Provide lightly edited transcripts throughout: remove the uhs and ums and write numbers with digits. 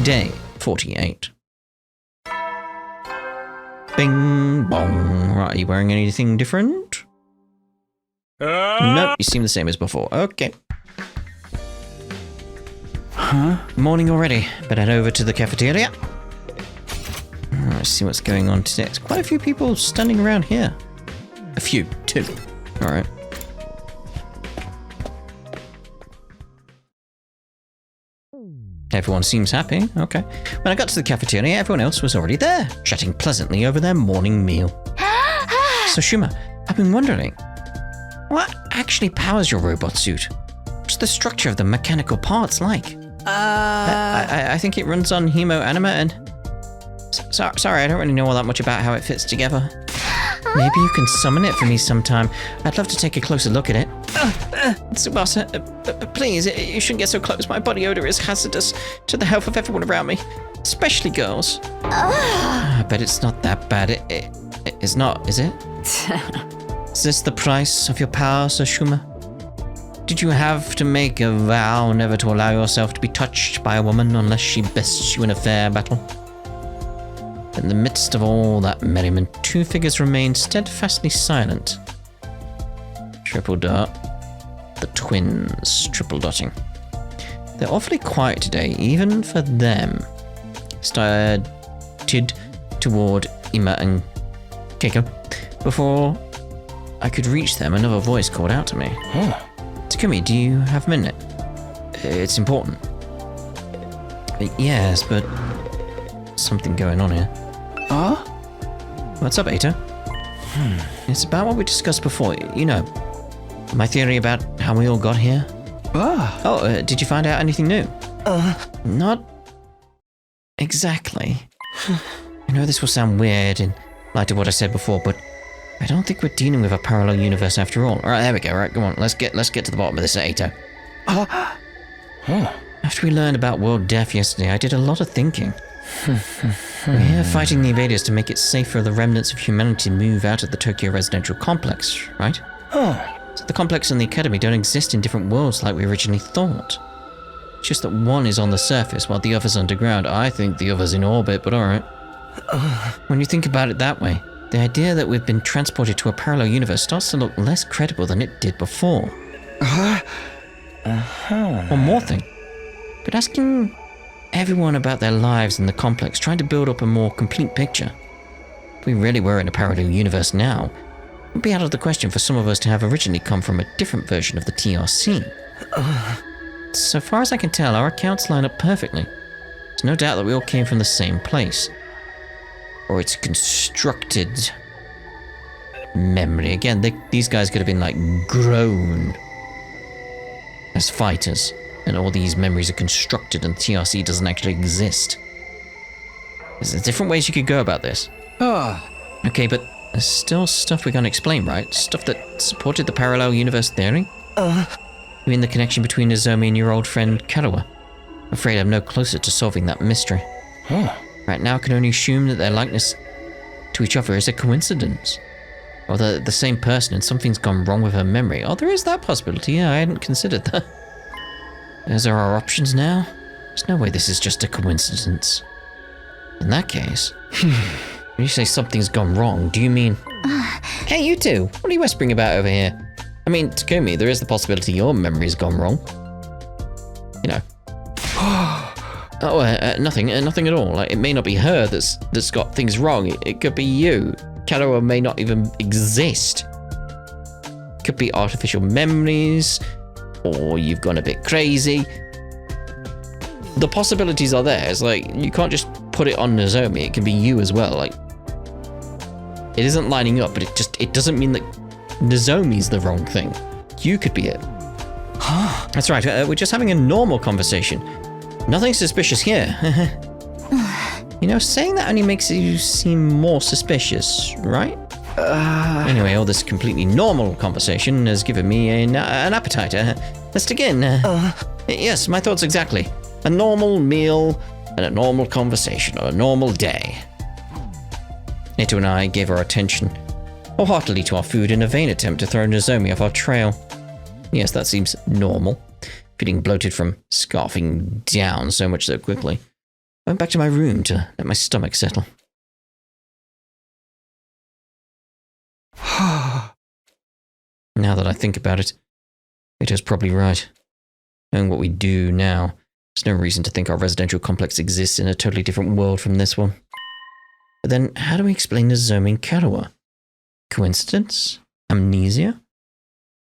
Day 48. Bing bong. Right, are you wearing anything different? Nope, you seem the same as before. Okay. Huh? Morning already. Better head over to the cafeteria. Let's see what's going on today. There's quite a few people standing around here. A few, two. Alright. Everyone seems happy. Okay. When I got to the cafeteria, everyone else was already there, chatting pleasantly over their morning meal. So Shuma, I've been wondering, what actually powers your robot suit? What's the structure of the mechanical parts like? I think it runs on hemo-anima and... Sorry, I don't really know all that much about how it fits together. Maybe you can summon it for me sometime. I'd love to take a closer look at it. Tsubasa, please, you shouldn't get so close. My body odor is hazardous to the health of everyone around me, especially girls. I bet it's not that bad. It's not, is it? Is this the price of your power, Sir Shuma? Did you have to make a vow never to allow yourself to be touched by a woman unless she bests you in a fair battle? In the midst of all that merriment, two figures remained steadfastly silent. Triple dot. The twins triple dotting. They're awfully quiet today, even for them. Started toward Ima and Keiko. Before I could reach them, another voice called out to me. Takumi, do you have a minute? It's important. Yes, but something going on here. What's up, Ato? It's about what we discussed before. You know, my theory about how we all got here. Did you find out anything new? Not exactly. I know this will sound weird in light of what I said before, but I don't think we're dealing with a parallel universe after all. All right, there we go. All right, come on. Let's get to the bottom of this, Ato. After we learned about world death yesterday, I did a lot of thinking. We're here fighting the invaders to make it safe for the remnants of humanity to move out of the Tokyo residential complex, right? So the complex and the academy don't exist in different worlds like we originally thought. It's just that one is on the surface while the other's underground. I think the other's in orbit, but alright. When you think about it that way, the idea that we've been transported to a parallel universe starts to look less credible than it did before. One more thing. But asking everyone about their lives in the complex, trying to build up a more complete picture. If we really were in a parallel universe now, it would be out of the question for some of us to have originally come from a different version of the TRC. So far as I can tell, our accounts line up perfectly. There's no doubt that we all came from the same place. Or it's constructed memory. Again, these guys could have been like grown as fighters. And all these memories are constructed and TRC doesn't actually exist. There's different ways you could go about this. Okay, but there's still stuff we're gonna explain, right? Stuff that supported the parallel universe theory? You mean the connection between Nozomi and your old friend Karawa? I'm afraid I'm no closer to solving that mystery. Right now I can only assume that their likeness to each other is a coincidence. Or they're the same person and something's gone wrong with her memory. Oh, there is that possibility. Yeah, I hadn't considered that. Those are our options now. There's no way this is just a coincidence. In that case, when you say something's gone wrong, do you mean... Hey, you two, what are you whispering about over here? I mean, Takumi, there is the possibility your memory's gone wrong. You know. Nothing at all. Like, it may not be her that's got things wrong. It could be you. Karawa may not even exist. Could be artificial memories... or you've gone a bit crazy. The possibilities are there. It's like, you can't just put it on Nozomi. It can be you as well. Like, it isn't lining up, but it doesn't mean that Nozomi's the wrong thing. You could be it. That's right. We're just having a normal conversation. Nothing suspicious here. You know, saying that only makes you seem more suspicious, right? Anyway, all this completely normal conversation has given me an appetite. Let's dig in. Yes, my thoughts exactly. A normal meal and a normal conversation on a normal day. Neto and I gave our attention wholeheartedly to our food in a vain attempt to throw Nozomi off our trail. Yes, that seems normal. Feeling bloated from scarfing down so much so quickly. I went back to my room to let my stomach settle. Now that I think about it, Ato's probably right. Knowing what we do now, there's no reason to think our residential complex exists in a totally different world from this one. But then, how do we explain the Nozomi Karawa? Coincidence? Amnesia?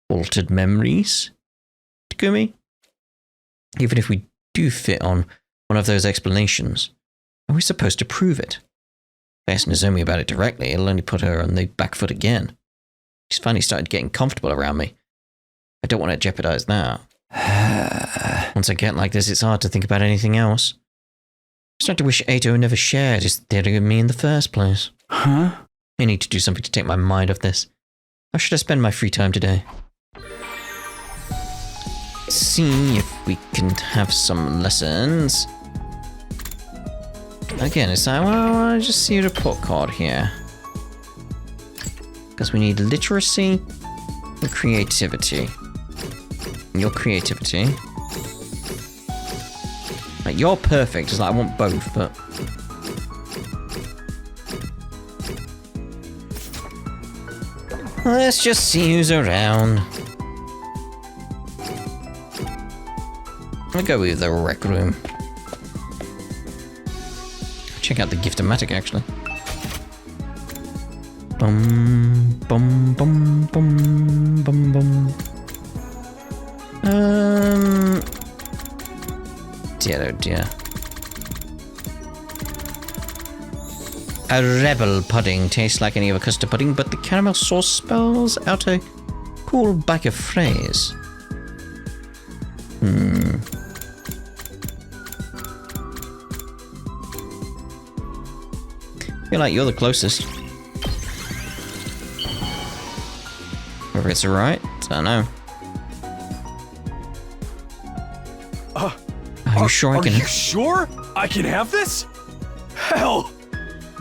Altered memories? Takumi? Even if we do fit on one of those explanations, are we supposed to prove it? If I ask Nozomi about it directly, it'll only put her on the back foot again. She's finally started getting comfortable around me. I don't want to jeopardize that. Once I get like this, it's hard to think about anything else. I start to wish Ato never shared his theory with me in the first place. Huh? I need to do something to take my mind off this. How should I spend my free time today? See if we can have some lessons. Again, it's like, well, I just see a report card here. Because we need literacy and creativity. Your creativity. Like, you're perfect. It's like, I want both, but... Let's just see who's around. I'll go with the rec room. Check out the Gift-O-Matic, actually. Bum, bum, bum, bum, bum, bum. Dear, oh dear. A rebel pudding tastes like any other custard pudding, but the caramel sauce spells out a cool bag of phrase. Feel like you're the closest. Whether it's alright, I don't know. Are you sure I can? Are you sure I can have this? Hell,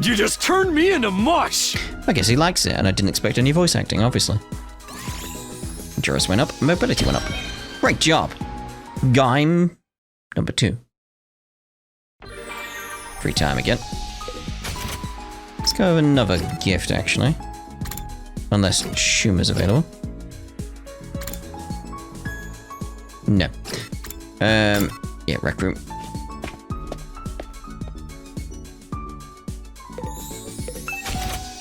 you just turned me into mush. I guess he likes it, and I didn't expect any voice acting, obviously. Endurance went up, mobility went up. Great job. Game number 2. Free time again. Let's go with another gift, actually. Unless Schumer's available. No. Yeah, rec room.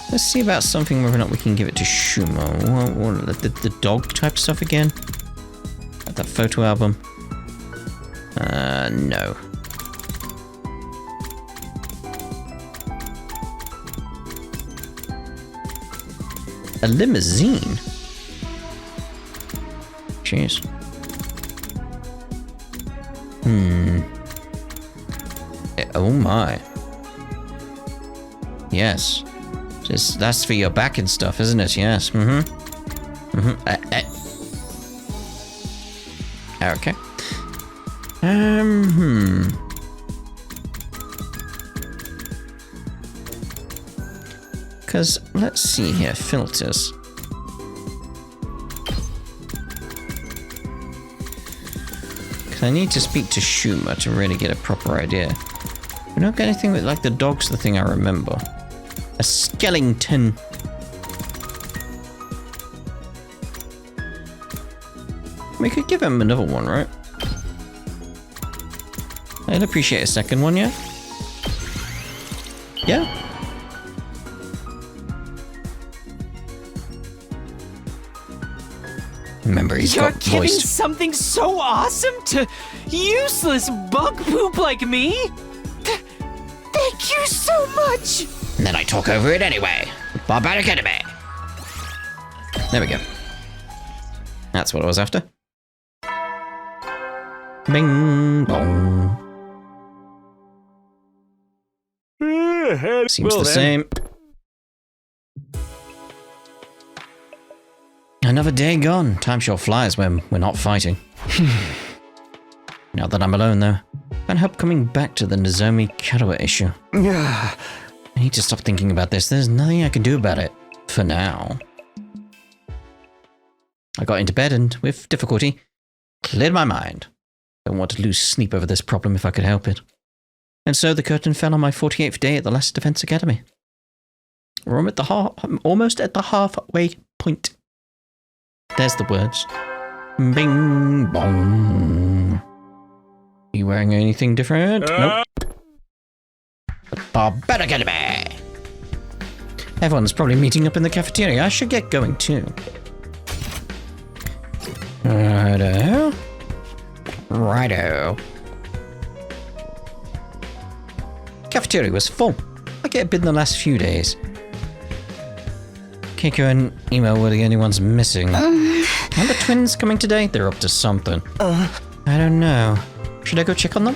Let's see about something, whether or not we can give it to Schumer. What, the dog type stuff again? Like that photo album? No. A limousine? Jeez. Oh my. Yes. That's for your back and stuff, isn't it? Yes. Okay. Because, let's see here, filters. Because I need to speak to Schumer to really get a proper idea. We don't get anything with, like, the dog's the thing I remember. A skeleton. We could give him another one, right? I'd appreciate a second one, yeah? Yeah? Remember, he's got voice. You're giving something so awesome to useless bug poop like me? Thank you so much! And then I talk over it anyway. Barbaric enemy. There we go. That's what I was after. Bing bong. Seems the same. Another day gone. Time sure flies when we're not fighting. Now that I'm alone, though, I can't help coming back to the Nozomi Karawa issue. I need to stop thinking about this. There's nothing I can do about it. For now. I got into bed and, with difficulty, cleared my mind. Don't want to lose sleep over this problem if I could help it. And so the curtain fell on my 48th day at the Last Defense Academy. We're almost at the halfway point. There's the words. Bing bong. You wearing anything different? Nope. Barbette Academy. Everyone's probably meeting up in the cafeteria. I should get going too. Righto. Righto. Cafeteria was full. Like it had been the last few days. Keiko and Emo were the only ones missing. Are the twins coming today? They're up to something. I don't know. Should I go check on them?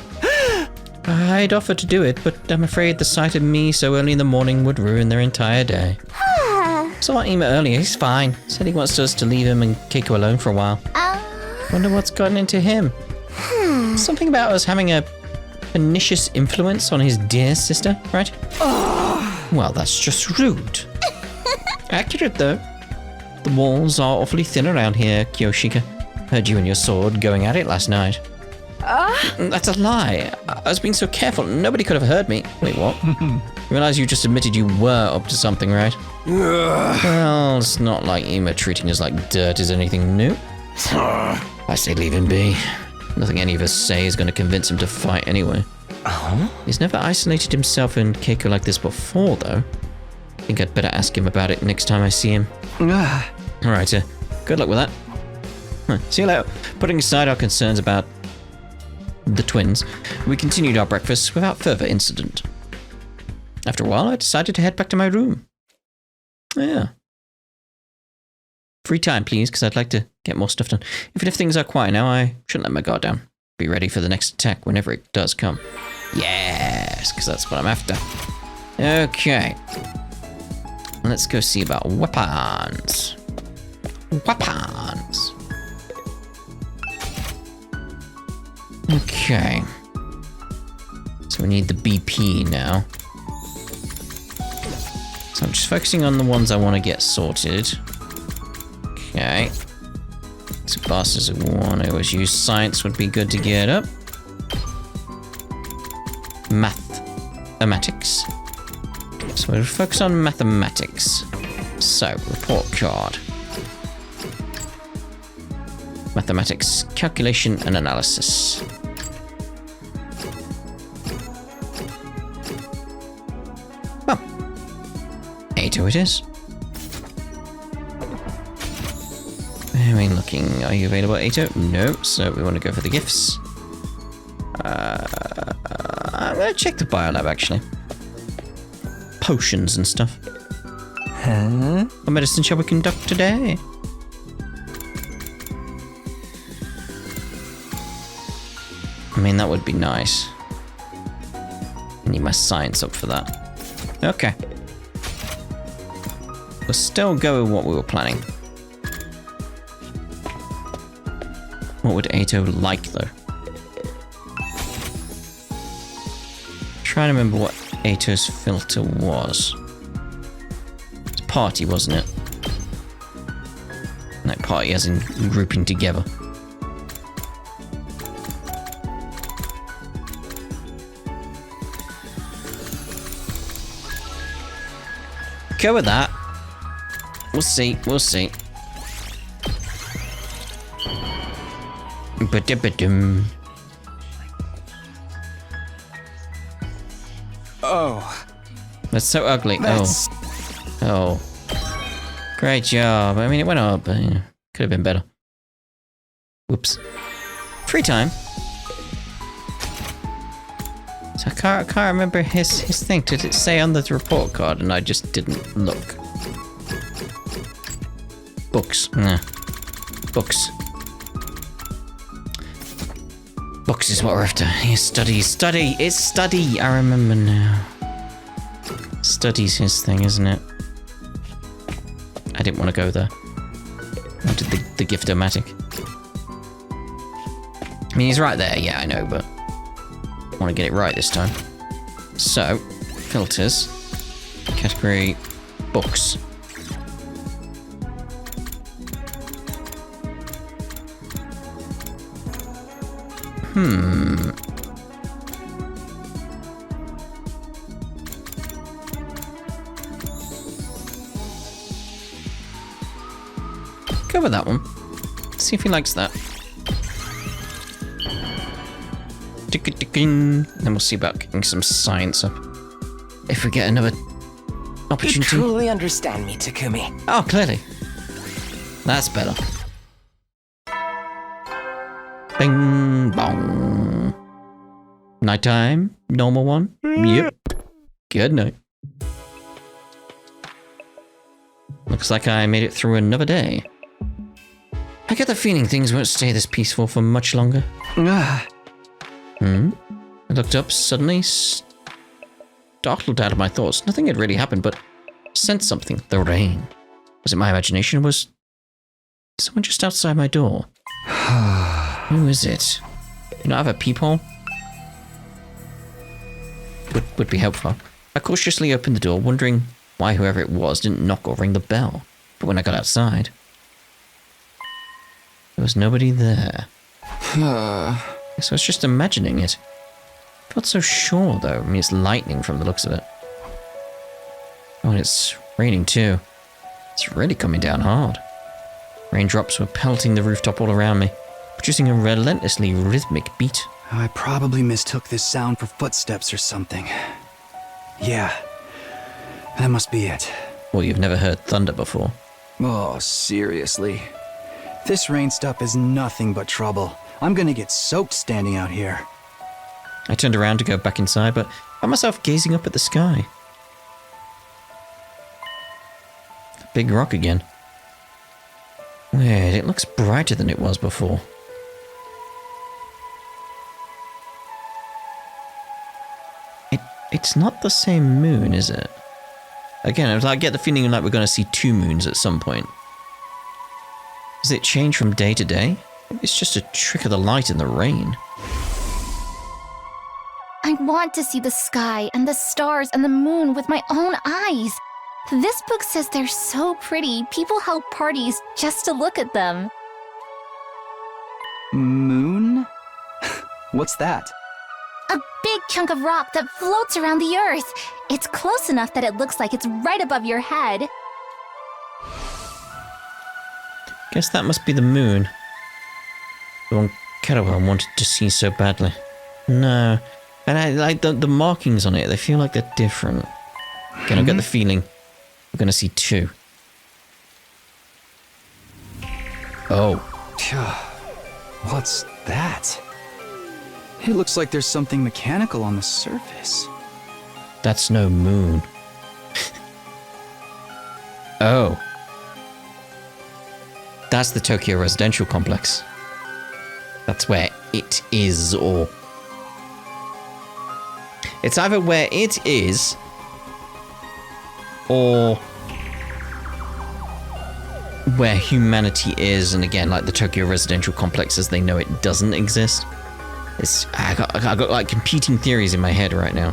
I'd offer to do it, but I'm afraid the sight of me so early in the morning would ruin their entire day. Saw Emo earlier. He's fine. Said he wants us to leave him and Keiko alone for a while. Wonder what's gotten into him. Something about us having a pernicious influence on his dear sister, right? Well, that's just rude. Accurate, though. The walls are awfully thin around here, Kyoshika. Heard you and your sword going at it last night. That's a lie. I was being so careful, nobody could have heard me. Wait, what? You realize you just admitted you were up to something, right? Well, it's not like Emo treating us like dirt is anything new. I say leave him be. Nothing any of us say is going to convince him to fight anyway. He's never isolated himself and Keiko like this before, though. I think I'd better ask him about it next time I see him. Alright, good luck with that. See you later. Putting aside our concerns about the twins, we continued our breakfast without further incident. After a while, I decided to head back to my room. Yeah. Free time, please, because I'd like to get more stuff done. Even if things are quiet now, I shouldn't let my guard down. Be ready for the next attack whenever it does come. Yes, because that's what I'm after. Okay. Let's go see about weapons. Weapons. Okay. So we need the BP now. So I'm just focusing on the ones I want to get sorted. Okay. So bosses who want to always use science would be good to get up. Mathematics. So we'll focus on mathematics. So, report card. Mathematics, calculation and analysis. Well, 8 it is. I mean, looking, are you available at 8? No, so we want to go for the gifts. I'm going to check the biolab actually. Potions and stuff. What medicine shall we conduct today? I mean, that would be nice. I need my science up for that. Okay. We'll still go with what we were planning. What would Ato like, though? Trying to remember what Ato's filter was. It's party, wasn't it? Like party as in grouping together. Go with that. We'll see, we'll see. Ba-da-ba-dum. Oh. That's so ugly. Oh. Great job. I mean, it went up, but could have been better. Whoops. Free time. So I can't remember his thing. Did it say on the report card and I just didn't look? Books. Nah. Books. Books is what we're after. Yes, study. It's study. I remember now. Study's his thing, isn't it? I didn't want to go there. I wanted the gift-o-matic. I mean, he's right there. Yeah, I know, but I want to get it right this time. So, filters. Category, books. Go with that one. See if he likes that. Then we'll see about getting some science up. If we get another You opportunity. truly understand me, Takumi. Oh, clearly. That's better. Bing bong. Nighttime? Normal one? Yep. Good night. Looks like I made it through another day. I get the feeling things won't stay this peaceful for much longer. I looked up suddenly, startled out of my thoughts. Nothing had really happened, but I sensed something. The rain. Was it my imagination, or was someone just outside my door? Who is it? You not have a peephole? Would be helpful. I cautiously opened the door, wondering why whoever it was didn't knock or ring the bell. But when I got outside, there was nobody there. So I was just imagining it. Felt so sure, though. I mean, it's lightning from the looks of it. Oh, and it's raining too. It's really coming down hard. Raindrops were pelting the rooftop all around me, producing a relentlessly rhythmic beat. I probably mistook this sound for footsteps or something. Yeah, that must be it. Well, you've never heard thunder before. Oh, seriously. This rain stuff is nothing but trouble. I'm gonna get soaked standing out here. I turned around to go back inside, but found myself gazing up at the sky. The big rock again. Weird, it looks brighter than it was before. It's not the same moon, is it? Again, I get the feeling like we're going to see two moons at some point. Does it change from day to day? Maybe it's just a trick of the light in the rain. I want to see the sky and the stars and the moon with my own eyes. This book says they're so pretty, people held parties just to look at them. Moon? What's that? A big chunk of rock that floats around the earth. It's close enough that it looks like it's right above your head. Guess that must be the moon. The one Kettlewell wanted to see so badly. No. And I like the markings on it, they feel like they're different. Again, I get the feeling we're going to see two. Oh. What's that? It looks like there's something mechanical on the surface. That's no moon. Oh. That's the Tokyo residential complex. That's where it is, or... It's either where it is, or where humanity is, and again, like the Tokyo residential complex as they know it doesn't exist. I got like competing theories in my head right now.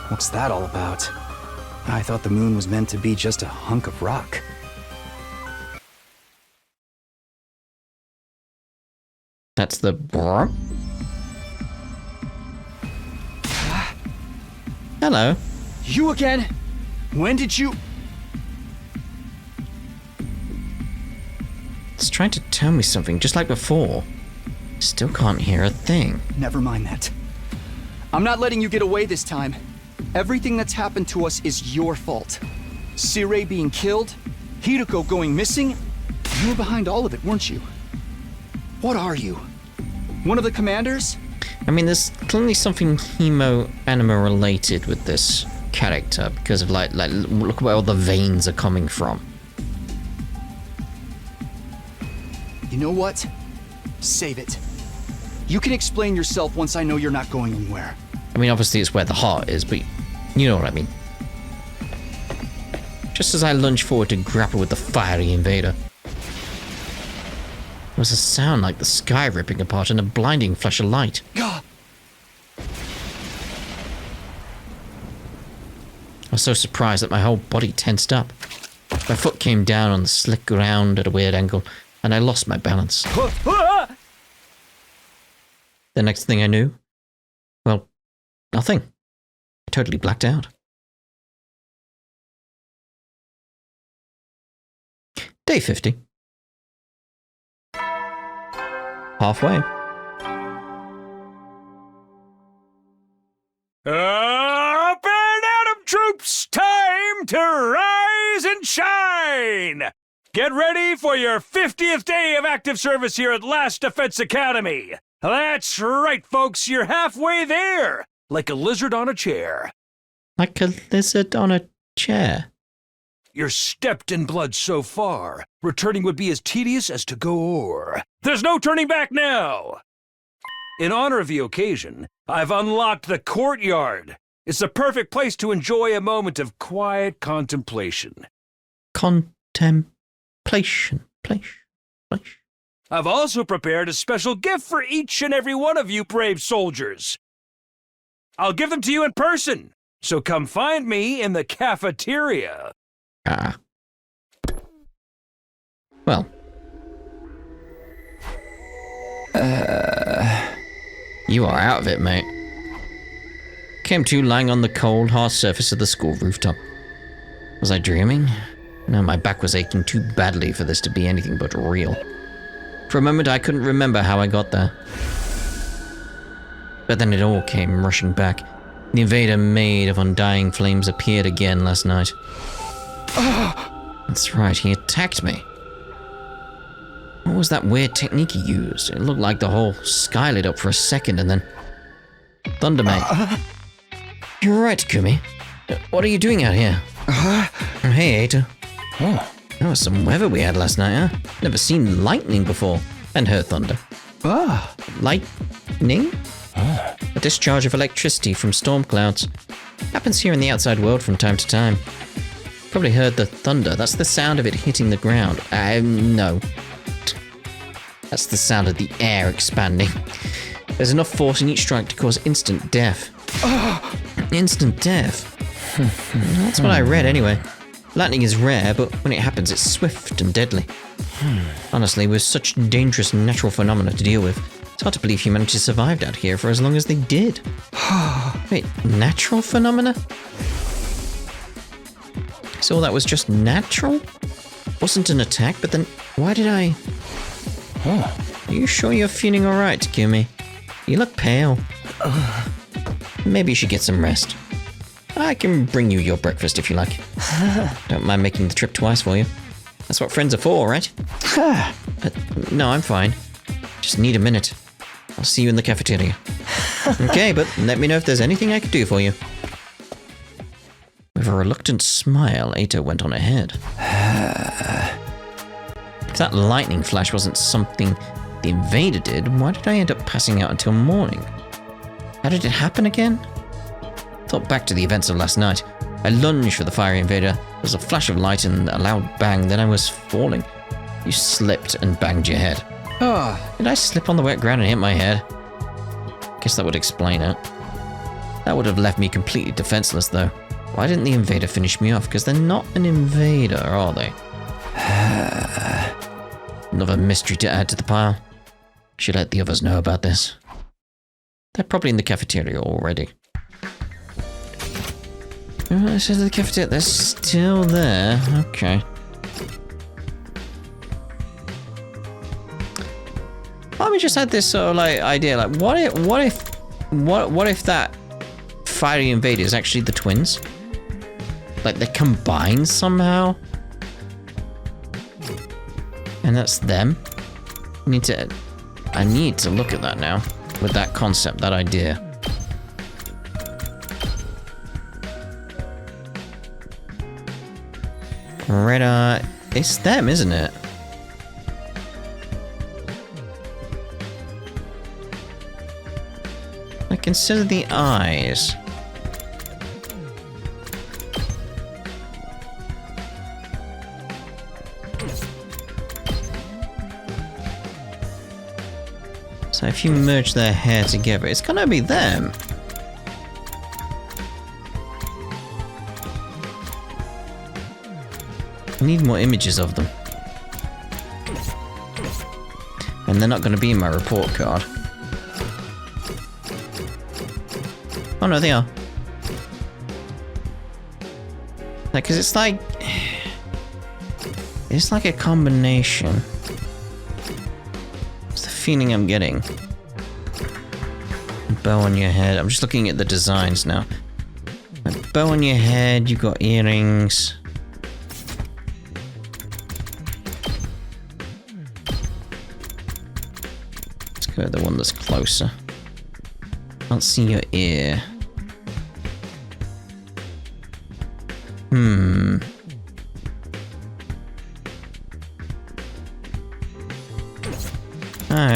What's that all about? I thought the moon was meant to be just a hunk of rock. That's the... Hello. You again? When did you... It's trying to tell me something, just like before. Still can't hear a thing. Never mind that. I'm not letting you get away this time. Everything that's happened to us is your fault. Sirei being killed, Hiroko going missing. You were behind all of it, weren't you? What are you? One of the commanders? I mean, there's clearly something hemo-anima related with this character because of like look where all the veins are coming from. You know what? Save it. You can explain yourself once I know you're not going anywhere. I mean, obviously it's where the heart is, but you know what I mean. Just as I lunge forward to grapple with the fiery invader, there was a sound like the sky ripping apart and a blinding flash of light. I was so surprised that my whole body tensed up. My foot came down on the slick ground at a weird angle, and I lost my balance. The next thing I knew, well, nothing. I totally blacked out. Day 50. halfway. Up and Atom troops, time to rise and shine! Get ready for your 50th day of active service here at Last Defense Academy. That's right, folks, you're halfway there, like a lizard on a chair. Like a lizard on a chair. You're stepped in blood so far. Returning would be as tedious as to go o'er. There's no turning back now! In honor of the occasion, I've unlocked the courtyard. It's the perfect place to enjoy a moment of quiet contemplation. Contemplation. I've also prepared a special gift for each and every one of you brave soldiers. I'll give them to you in person, so come find me in the cafeteria. Ah. Well. You are out of it, mate. Came to lying on the cold, hard surface of the school rooftop. Was I dreaming? No, my back was aching too badly for this to be anything but real. For a moment, I couldn't remember how I got there. But then it all came rushing back. The invader made of undying flames appeared again last night. That's right, he attacked me. What was that weird technique he used? It looked like the whole sky lit up for a second and then... Thunder, mate. You're right, Kumi. What are you doing out here? Hey, Ato. Oh, that was some weather we had last night, huh? Never seen lightning before. And heard thunder. Lightning? A discharge of electricity from storm clouds. Happens here in the outside world from time to time. Probably heard the thunder. That's the sound of it hitting the ground. No. That's the sound of the air expanding. There's enough force in each strike to cause instant death. Instant death? That's what I read anyway. Lightning is rare, but when it happens, it's swift and deadly. Honestly, with such dangerous natural phenomena to deal with, it's hard to believe humanity survived out here for as long as they did. Wait, natural phenomena? So that was just natural? Wasn't an attack, but then why did I... Are you sure you're feeling alright, Kumi? You look pale. Maybe you should get some rest. I can bring you your breakfast if you like. Don't mind making the trip twice for you. That's what friends are for, right? No, I'm fine. Just need a minute. I'll see you in the cafeteria. Okay, but let me know if there's anything I could do for you. With a reluctant smile, Ato went on ahead. If that lightning flash wasn't something the invader did, why did I end up passing out until morning? How did it happen again? Thought back to the events of last night. I lunged for the fiery invader. There was a flash of light and a loud bang, then I was falling. You slipped and banged your head. Did I slip on the wet ground and hit my head? Guess that would explain it. That would have left me completely defenseless, though. Why didn't the invader finish me off? Because they're not an invader, are they? Another mystery to add to the pile. Should let the others know about this. They're probably in the cafeteria already. So the cafeteria, they're still there. Okay. Let me just had this sort of like idea, like what if that fiery invader is actually the twins? Like they're combined somehow? And that's them? I need to look at that now. With that concept, that idea. Red, it's them, isn't it? Like, consider the eyes. So if you merge their hair together, it's gonna be them. I need more images of them. And they're not gonna be in my report card. Oh no, they are. Like, 'cause it's like a combination. feeling I'm getting. Bow on your head. I'm just looking at the designs now. A bow on your head, you've got earrings. Let's go with the one that's closer. Can't see your ear.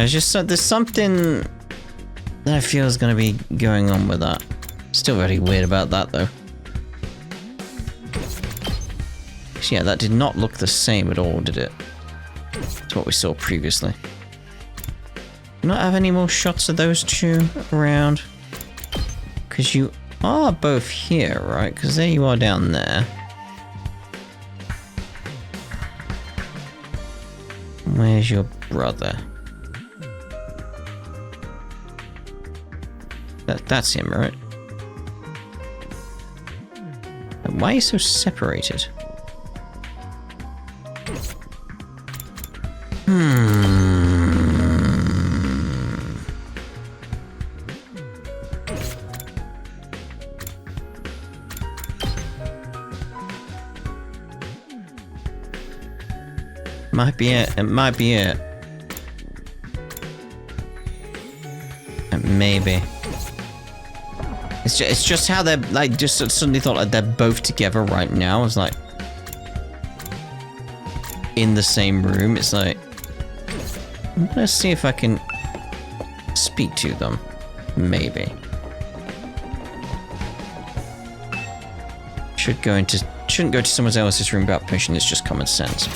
It's just there's something that I feel is going to be going on with that. Still very weird about that though. Yeah, that did not look the same at all, did it? To what we saw previously. Do not have any more shots of those two around? Because you are both here, right? Because there you are down there. Where's your brother? That's him, right? Why are you so separated? Might be it. It might be it. Maybe. It's just how they're like. Just suddenly thought like they're both together right now. It's like in the same room. It's like I'm gonna see if I can speak to them. Maybe. Shouldn't go to someone else's room without permission. It's just common sense.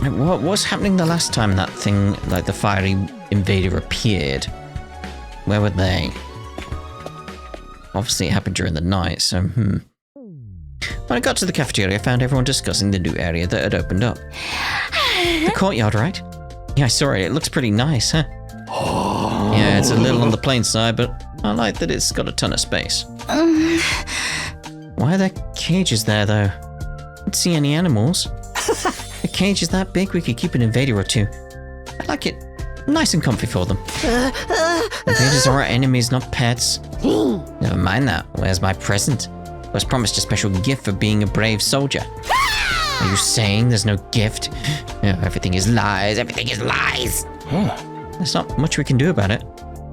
Like, what was happening the last time that thing, like the fiery invader appeared? Where were they? Obviously it happened during the night, so When I got to the cafeteria, I found everyone discussing the new area that had opened up. The courtyard, right? Yeah, I saw it. It looks pretty nice, huh? Yeah, it's a little on the plain side, but I like that it's got a ton of space. Why are there cages there, though? I don't see any animals. The cage is that big, we could keep an invader or two. I like it. Nice and comfy for them. Invaders are our enemies, not pets. Never mind that. Where's my present? I was promised a special gift for being a brave soldier. Are you saying there's no gift? Oh, everything is lies. Everything is lies. There's not much we can do about it.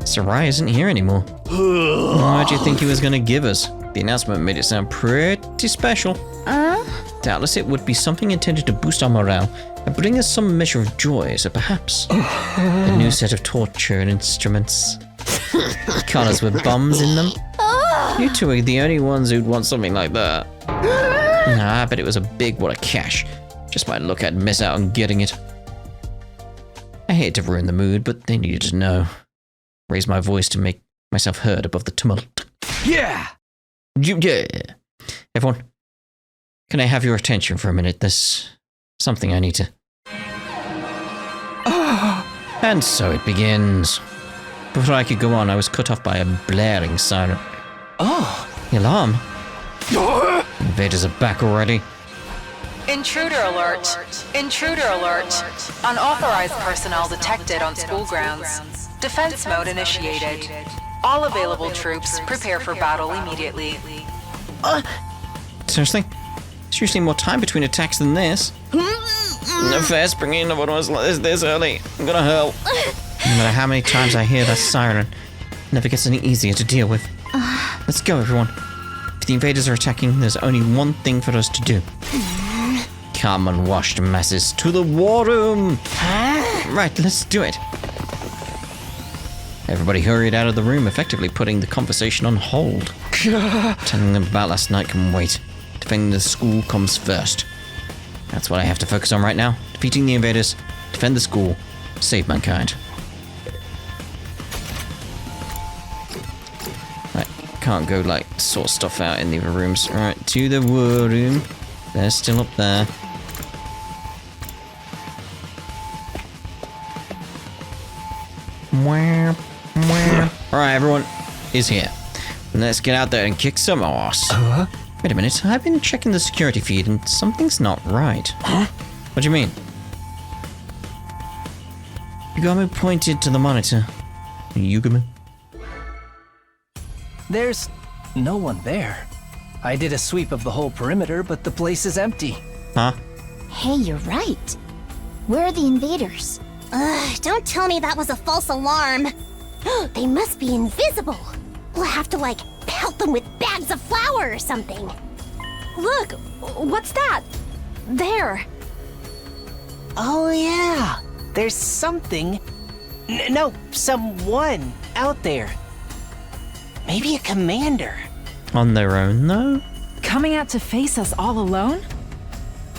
Sarai isn't here anymore. What do you think he was going to give us? The announcement made it sound pretty special. Doubtless it would be something intended to boost our morale and bring us some measure of joy, so perhaps a new set of torture instruments. Collars with bombs in them. You two are the only ones who'd want something like that. Nah, I bet it was a big wad of cash. Just by look, I'd miss out on getting it. I hate to ruin the mood, but they needed to know. Raise my voice to make myself heard above the tumult. Yeah! Yeah! Everyone, can I have your attention for a minute? There's something I need to... And so it begins. Before I could go on, I was cut off by a blaring siren. The alarm? Invaders are back already. Intruder alert! Intruder alert! Unauthorized personnel detected on school grounds. Defense mode initiated. All available troops prepare for battle immediately. Seriously? There's usually more time between attacks than this. No fair springing into one was like this early. I'm gonna hurl. No matter how many times I hear that siren, it never gets any easier to deal with. Let's go, everyone. If the invaders are attacking, there's only one thing for us to do. Come unwashed masses to the war room! Right, let's do it. Everybody hurried out of the room, effectively putting the conversation on hold. Telling them about last night can wait. Defending the school comes first. That's what I have to focus on right now. Defeating the invaders, defend the school, save mankind. Right, can't go like sort stuff out in the other rooms. Alright, to the war room. They're still up there. Alright, everyone is here. Let's get out there and kick some ass. Wait a minute, I've been checking the security feed and something's not right. What do you mean? Yugami pointed to the monitor. Yugami? There's no one there. I did a sweep of the whole perimeter, but the place is empty. Huh? Hey, you're right. Where are the invaders? Ugh, don't tell me that was a false alarm. They must be invisible. We'll have to, like, pelt them with bags of flour or something. Look, what's that? There. Oh yeah, there's something. No, someone out there. Maybe a commander. On their own, though? Coming out to face us all alone?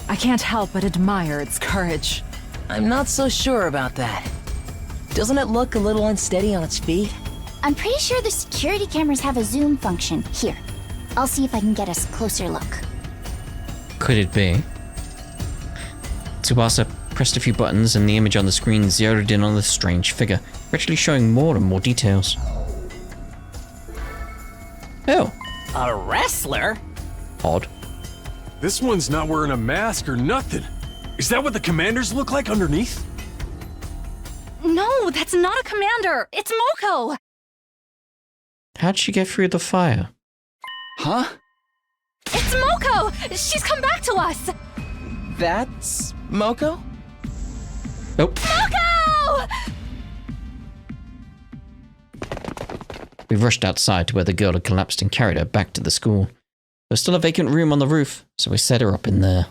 I can't help but admire its courage. I'm not so sure about that. Doesn't it look a little unsteady on its feet? I'm pretty sure the security cameras have a zoom function. Here, I'll see if I can get us a closer look. Could it be? Tsubasa pressed a few buttons and the image on the screen zeroed in on the strange figure, actually showing more and more details. Oh. A wrestler? Odd. This one's not wearing a mask or nothing. Is that what the commanders look like underneath? No, that's not a commander. It's Moko. How'd she get through the fire? Huh? It's Moko. She's come back to us. That's Moko? Oh. Moko! We rushed outside to where the girl had collapsed and carried her back to the school. There was still a vacant room on the roof, so we set her up in there.